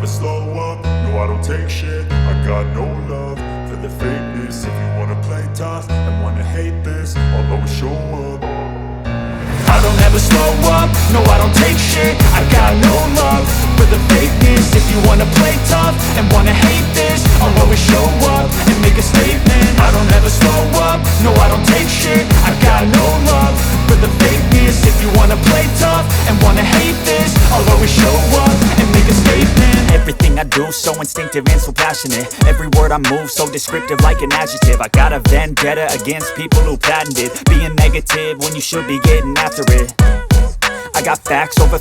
slow up, no I don't take shit. I got no love for the fakeness. If you wanna play tough and wanna hate this, I'll always show up. I don't ever slow up, no I don't take shit. I got no love for the fakeness. If you wanna play tough and wanna hate this, I'll always show up and make a statement. I don't ever slow up, no I don't take shit. I got no love for the fakeness. If you wanna play tough and wanna hate this, I'll always show up and make a statement. Everything I do so instinctive and so passionate. Every word I move so descriptive like an adjective. I got a vendetta against people who patented being negative when you should be getting after it. I got facts over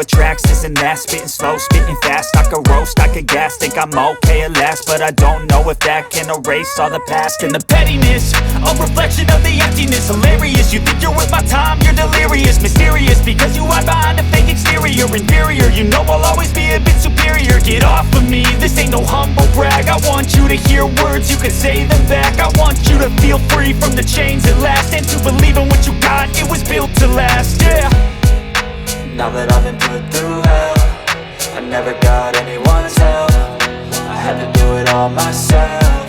tracks, this and that. Spitting slow, spitting fast, I could roast, I could gas. Think I'm okay at last, but I don't know if that can erase all the past. And the pettiness, a reflection of the emptiness. Hilarious, you think you're worth my time, you're delirious. Mysterious, because you hide behind a fake exterior. Inferior, you know I'll always be a bit superior. Get off of me, this ain't no humble brag. I want you to hear words, you can say them back. I want you to feel free from the chains at last, and to believe in what you got, it was built to last, yeah. Now that I've been put through hell, I never got anyone's help. I had to do it all myself.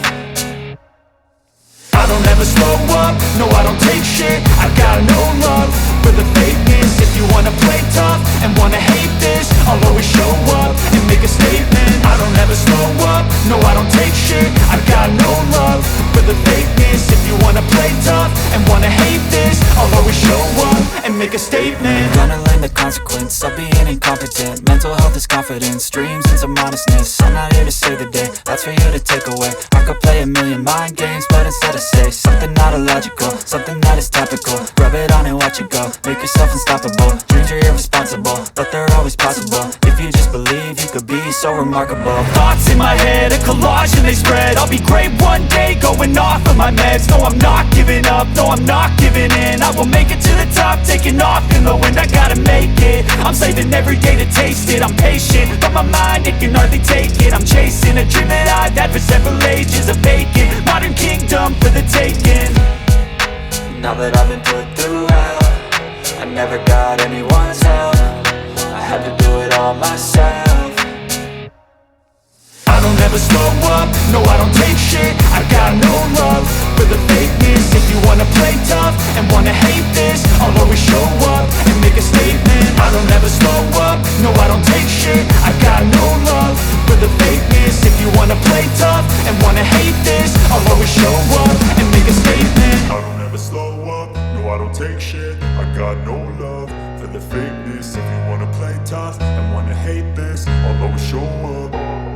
I don't ever slow up, no I don't take shit. I got no love for the fakeness. If you wanna play tough and wanna hate this, I'll always show up and make a statement. I don't ever slow up, no I don't take shit. I got no love for the fakeness. If you wanna play tough and wanna hate this, I'll always show up and make a statement. Gonna learn the consequence of being incompetent. Mental health is confidence, dreams and some honestness. I'm not here to save the day, that's for you to take away. I could play a million mind games, but instead I say something not illogical, something that is topical. Rub it on and watch it go, make yourself unstoppable. Dreams are irresponsible, but they're always possible. If you just believe, you could be so remarkable. Thoughts in my head, a collage and they spread. I'll be great one day, going off of my meds. No, I'm not giving up, no, I'm not giving in. I will make it to the top, taking off in the wind. I gotta make it, I'm saving every day to taste it. I'm patient, but my mind, it can hardly take it. I'm chasing a dream that I've had for several ages. A vacant, modern kingdom for the taking. Now that I've been put through hell, I never got anyone's help. I had to do it all myself. I don't ever slow up, no I don't take shit. I got no love for the fakeness. If you wanna play tough and wanna hate this, I'll always show up and make a statement. I don't ever slow up, no I don't take shit. I got no love for the fakeness. If you wanna play tough and wanna hate